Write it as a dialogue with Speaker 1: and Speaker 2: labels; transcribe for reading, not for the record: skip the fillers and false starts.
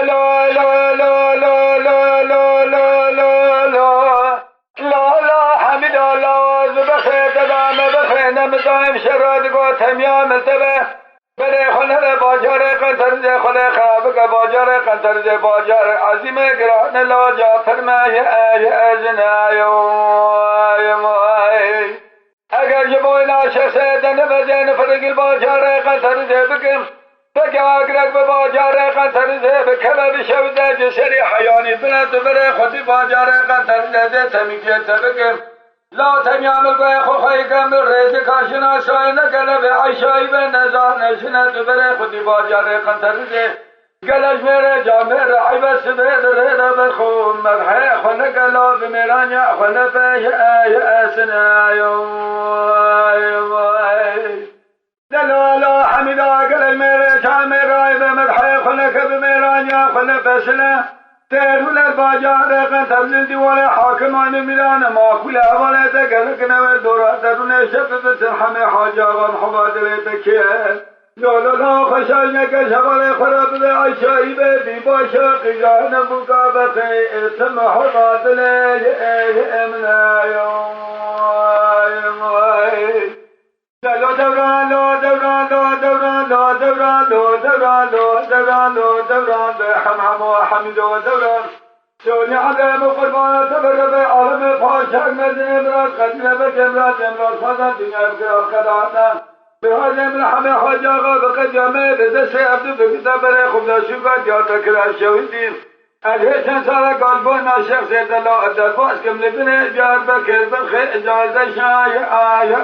Speaker 1: لا لا لا لا لا لا لا لا لا لا لا لا حمد الله بخير دام بخير نمدام شراد قوتم يا ملتبه بله خلل باجار قنطر ز خل خاب باجار قنطر ز باجار عظیم گران لا جا فرمای ای اگر یہ بولا شخص دن وزن فرقل باجار قنطر ز بکم فکاگرک به باجار قنطر ز بکم بشوده جسری حیانی بلند بره خودی باجار قنطر ز تمیکیت بکم لا تمیام الگوی خوخی کم ریز کاشنا شای نگله به عیشایی به نزان نشنه تو بره خودی باجار قنطر ز گلش میره جا میره عیبه سبه دره دا بخون مرحه خونه گلا بمیرانی خونه پیش اسنه دلالا حمیدا گلش میره جا میره عیبه مرحه خونه که بمیرانی خونه پیشنه تیرول الباجار قنطر ز دیوال حاکمان میران ماکول حواله دگل کنه دورات درون شب بسر همه حاج آقان حوادره بکیه لا خشای نکش حواله خراب به عیشایی به بی باشا قیان بوکا بخی اسم حقاتل امنای لا دوران لا دوران لا دوران لا دوران لا دوران لا دوران لا دوران حمحم و حمید و دوران شونی عدم و قربان تبرد عالم پاشک مدن امراض قدیم بک امراض فضل دنیا بکرار قدانا بهاز امر همه حاج آقا بقد جامعه بزست عبدو بکتا بره خبداشو کن یا تکرار شویدیم الهیشن سارا قلبون ناشخ سید الله عدالباس کم لبنه بیار بکر بخی اجازه شای آی